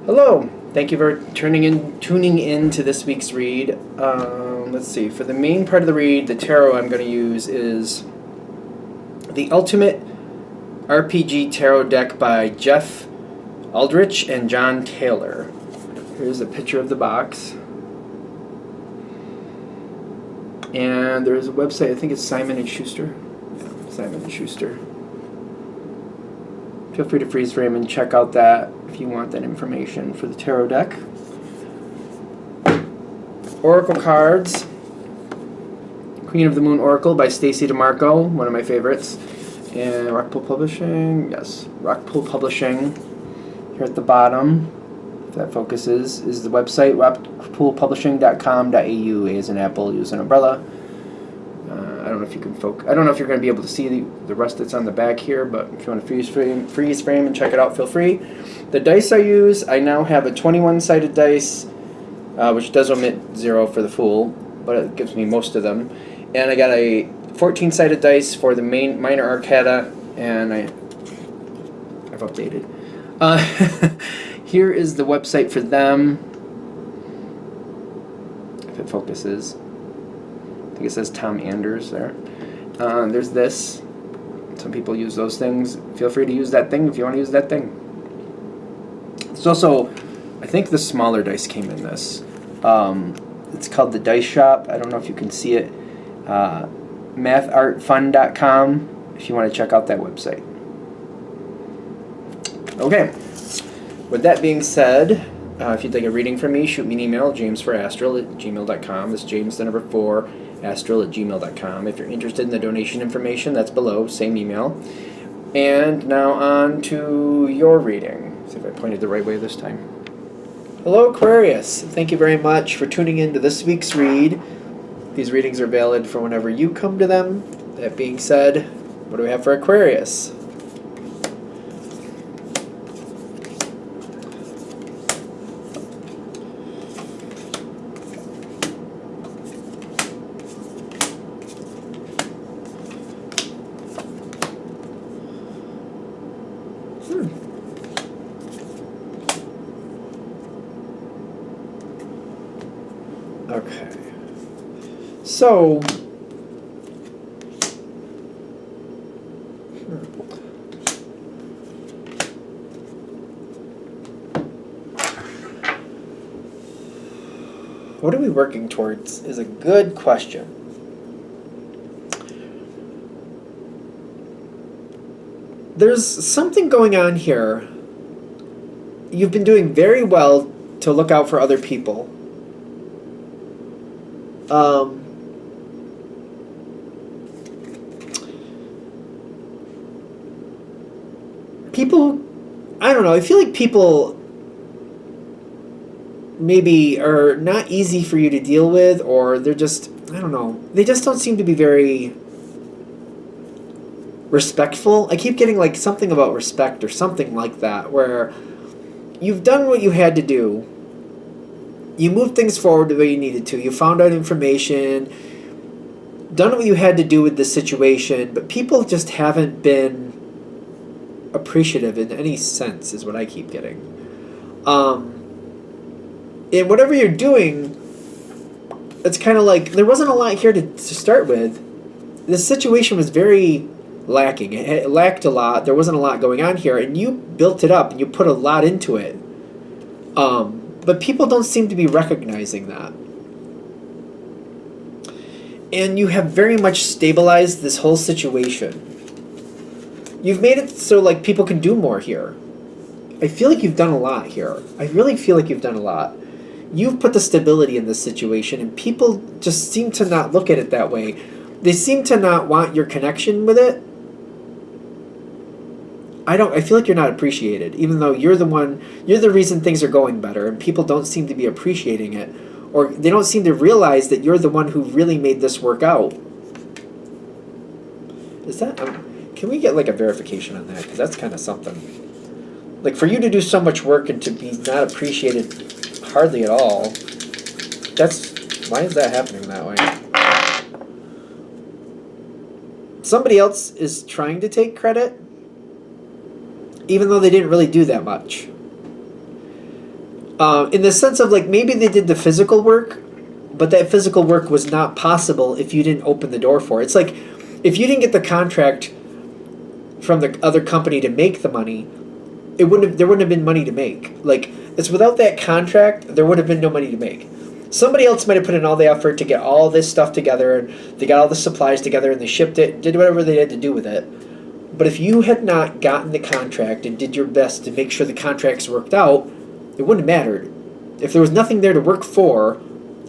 Hello. Thank you for tuning in to this week's read. Let's see. For the main part of the read, the tarot I'm going to use is the Ultimate RPG Tarot Deck by Jeff Aldrich and John Taylor. Here's a picture of the box. And there's a website, I think it's Simon & Schuster. Yeah, Simon & Schuster. Feel free to freeze frame and check out that if you want that information for the tarot deck. Oracle cards. Queen of the Moon Oracle by Stacey DeMarco, one of my favorites. And Rockpool Publishing, yes, Rockpool Publishing. Here at the bottom, if that focuses, is the website, rockpoolpublishing.com.au. A as in apple, U as an umbrella. I don't know if you can I don't know if you're going to be able to see the rest that's on the back here, but if you want to freeze frame and check it out, feel free. The dice I use, I now have a 21-sided dice, which does omit 0 for the Fool, but it gives me most of them. And I got a 14-sided dice for the minor arcana, and I've updated. Here is the website for them. If it focuses. I think it says Tom Anders there. There's this. Some people use those things. Feel free to use that thing if you want to use that thing. It's also, I think the smaller dice came in this. It's called the Dice Shop. I don't know if you can see it. mathartfun.com if you want to check out that website. Okay. With that being said, if you'd like a reading from me, shoot me an email, jamesforastral@gmail.com. It's James, the number 4, astral@gmail.com. If you're interested in the donation information, that's below, same email. And now on to your reading. See if I pointed the right way this time. Hello, Aquarius. Thank you very much for tuning in to this week's read. These readings are valid for whenever you come to them. That being said, what do we have for Aquarius? Okay. So, what are we working towards is a good question. There's something going on here. You've been doing very well to look out for other people. People, I don't know, I feel like people maybe are not easy for you to deal with, or they're just, I don't know, they just don't seem to be very respectful. I keep getting like something about respect or something like that, where you've done what you had to do. You moved things forward the way you needed to. You found out information, done what you had to do with the situation, but people just haven't been appreciative in any sense, is what I keep getting. And whatever you're doing, it's kind of like there wasn't a lot here to start with. The situation was very lacking. It lacked a lot. There wasn't a lot going on here, and you built it up and you put a lot into it. But people don't seem to be recognizing that. And you have very much stabilized this whole situation. You've made it so like people can do more here. I feel like you've done a lot here. I really feel like you've done a lot. You've put the stability in this situation, and people just seem to not look at it that way. They seem to not want your connection with it. I feel like you're not appreciated, even though you're the reason things are going better, and people don't seem to be appreciating it, or they don't seem to realize that you're the one who really made this work out. Is that, can we get like a verification on that? Because that's kind of something. Like for you to do so much work and to be not appreciated hardly at all, why is that happening that way? Somebody else is trying to take credit, even though they didn't really do that much. In the sense of like maybe they did the physical work, but that physical work was not possible if you didn't open the door for it. It's like if you didn't get the contract from the other company to make the money, there wouldn't have been money to make. Like it's without that contract, there would have been no money to make. Somebody else might have put in all the effort to get all this stuff together, and they got all the supplies together, and they shipped it, did whatever they had to do with it. But if you had not gotten the contract and did your best to make sure the contracts worked out, it wouldn't have mattered. If there was nothing there to work for,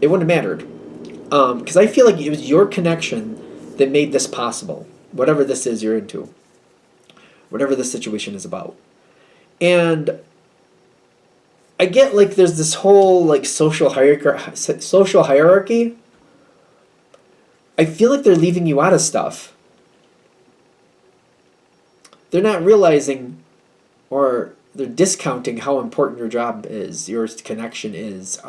it wouldn't have mattered. Because I feel like it was your connection that made this possible, whatever this is you're into, whatever this situation is about. And I get like there's this whole like social hierarchy. I feel like they're leaving you out of stuff. They're not realizing, or they're discounting how important your job is, your connection is.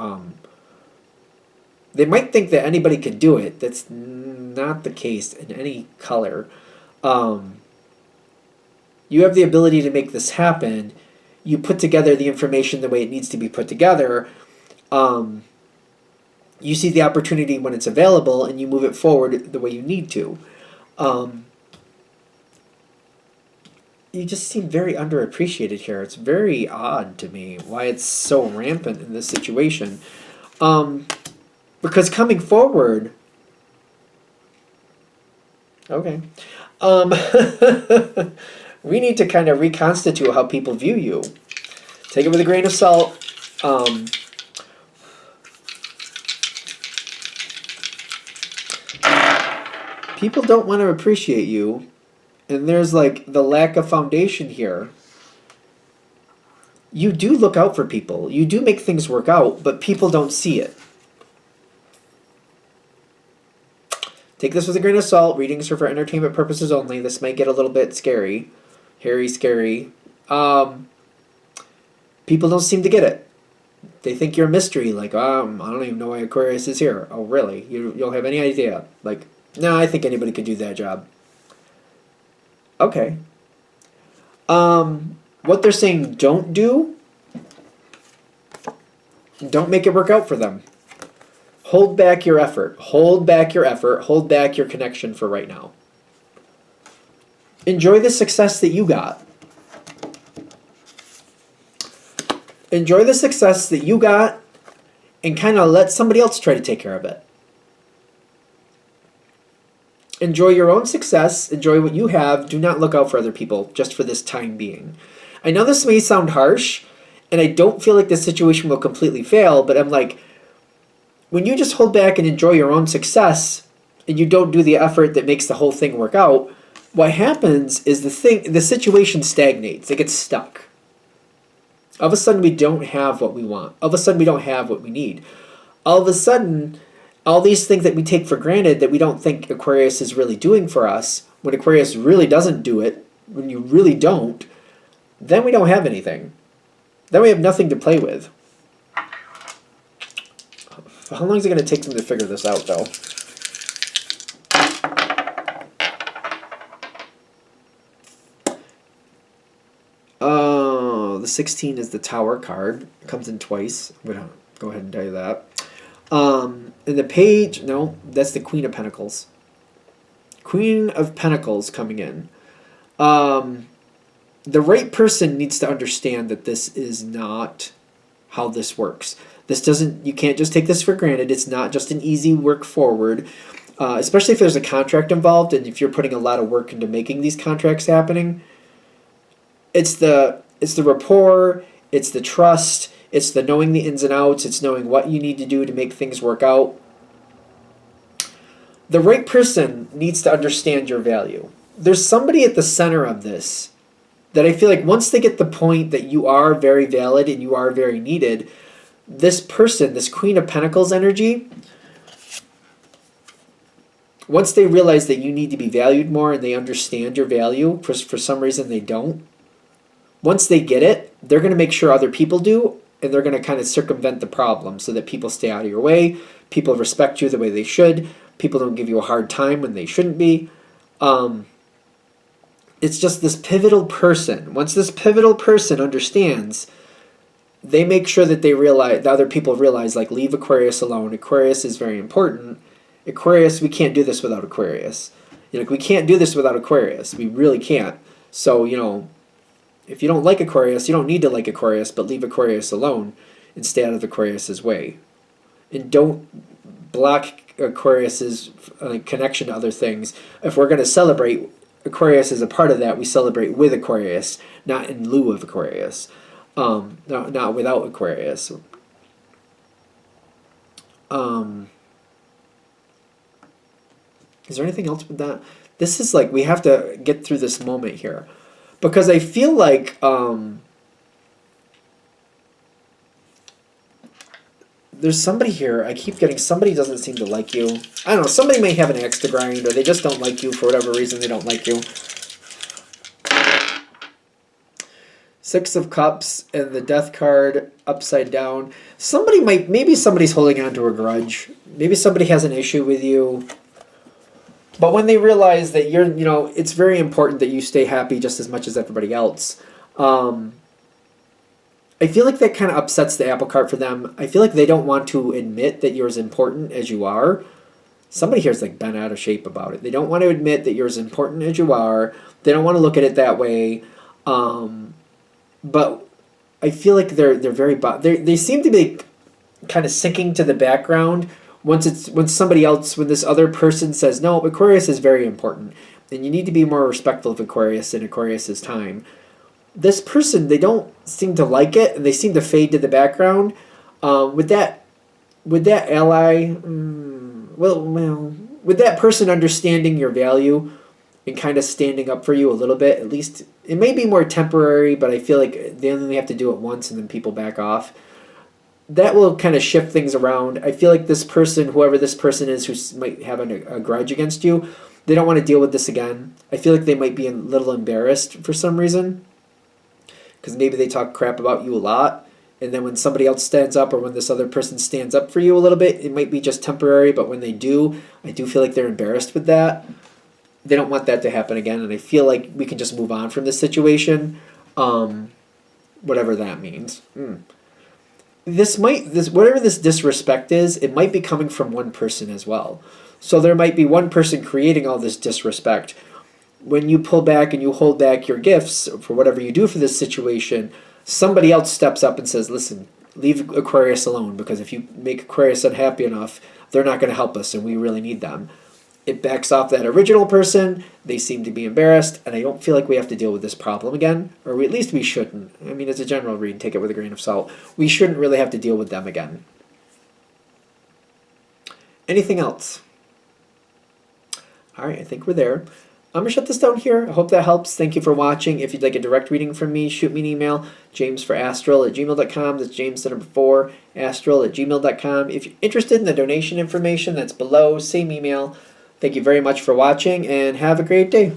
They might think that anybody can do it. That's not the case in any color. You have the ability to make this happen. You put together the information the way it needs to be put together. You see the opportunity when it's available, and you move it forward the way you need to. You just seem very underappreciated here. It's very odd to me why it's so rampant in this situation. Because coming forward... Okay. We need to kind of reconstitute how people view you. Take it with a grain of salt. People don't want to appreciate you. And there's like the lack of foundation here. You do look out for people. You do make things work out, but people don't see it. Take this with a grain of salt. Readings are for entertainment purposes only. This might get a little bit scary. Hairy, scary. People don't seem to get it. They think you're a mystery. Like, I don't even know why Aquarius is here. Oh, really? You don't have any idea? Like, no, I think anybody could do that job. Okay. What they're saying don't do, don't make it work out for them. Hold back your effort. Hold back your effort. Hold back your connection for right now. Enjoy the success that you got. Enjoy the success that you got and kind of let somebody else try to take care of it. Enjoy your own success. Enjoy what you have. Do not look out for other people just for this time being. I know this may sound harsh, and I don't feel like this situation will completely fail, but I'm like, when you just hold back and enjoy your own success and you don't do the effort that makes the whole thing work out, what happens is the situation stagnates. It gets stuck. All of a sudden, we don't have what we want. All of a sudden, we don't have what we need. All of a sudden, all these things that we take for granted that we don't think Aquarius is really doing for us, when Aquarius really doesn't do it, when you really don't, then we don't have anything. Then we have nothing to play with. How long is it going to take them to figure this out, though? Oh, the 16 is the Tower card. It comes in twice. I'm going to go ahead and tell you that. In the page, no, that's the Queen of Pentacles. Queen of Pentacles coming in. The right person needs to understand that this is not how this works. You can't just take this for granted. It's not just an easy work forward, especially if there's a contract involved and if you're putting a lot of work into making these contracts happening. It's the rapport, it's the trust, it's the knowing the ins and outs, it's knowing what you need to do to make things work out. The right person needs to understand your value. There's somebody at the center of this that I feel like once they get the point that you are very valid and you are very needed, this person, this Queen of Pentacles energy, once they realize that you need to be valued more and they understand your value, for some reason they don't, once they get it, they're going to make sure other people do, and they're going to kind of circumvent the problem so that people stay out of your way, people respect you the way they should, people don't give you a hard time when they shouldn't be. It's just this pivotal person. Once this pivotal person understands they make sure that they realize, the other people realize, like, leave Aquarius alone. Aquarius is very important. Aquarius, we can't do this without Aquarius. Like, we can't do this without Aquarius. We really can't. So, if you don't like Aquarius, you don't need to like Aquarius, but leave Aquarius alone and stay out of Aquarius's way. And don't block Aquarius's connection to other things. If we're going to celebrate, Aquarius is a part of that. We celebrate with Aquarius, not in lieu of Aquarius. Not without Aquarius. Is there anything else with that? This is like, we have to get through this moment here. Because I feel like there's somebody here. I keep getting somebody doesn't seem to like you. I don't know. Somebody may have an axe to grind, or they just don't like you for whatever reason. They don't like you. Six of Cups and the Death card upside down. Maybe somebody's holding on to a grudge. Maybe somebody has an issue with you. But when they realize that it's very important that you stay happy just as much as everybody else. I feel like that kind of upsets the apple cart for them. I feel like they don't want to admit that you're as important as you are. Somebody here's like bent out of shape about it. They don't want to admit that you're as important as you are. They don't want to look at it that way. But I feel like they seem to be kind of sinking to the background when this other person says, no, Aquarius is very important and you need to be more respectful of Aquarius and Aquarius's time. This person, they don't seem to like it, and they seem to fade to the background. With that ally, with that person understanding your value and kind of standing up for you a little bit, at least it may be more temporary, but I feel like they only have to do it once and then people back off. That will kind of shift things around. I feel like this person, whoever this person is who might have a grudge against you, they don't want to deal with this again. I feel like they might be a little embarrassed for some reason, because maybe they talk crap about you a lot, and then when somebody else stands up, or when this other person stands up for you a little bit, it might be just temporary, but when they do, I do feel like they're embarrassed with that. They don't want that to happen again, and I feel like we can just move on from this situation, whatever that means. Whatever this disrespect is, it might be coming from one person as well. So there might be one person creating all this disrespect. When you pull back and you hold back your gifts for whatever you do for this situation, somebody else steps up and says, listen, leave Aquarius alone, because if you make Aquarius unhappy enough, they're not going to help us and we really need them. It backs off that original person. They seem to be embarrassed, and I don't feel like we have to deal with this problem again, or at least we shouldn't. I mean, as a general read, take it with a grain of salt. We shouldn't really have to deal with them again. Anything else? All right, I think we're there. I'm going to shut this down here. I hope that helps. Thank you for watching. If you'd like a direct reading from me, shoot me an email, jamesforastral@gmail.com. That's James, the number 4, astral@gmail.com. If you're interested in the donation information, that's below, same email. Thank you very much for watching, and have a great day.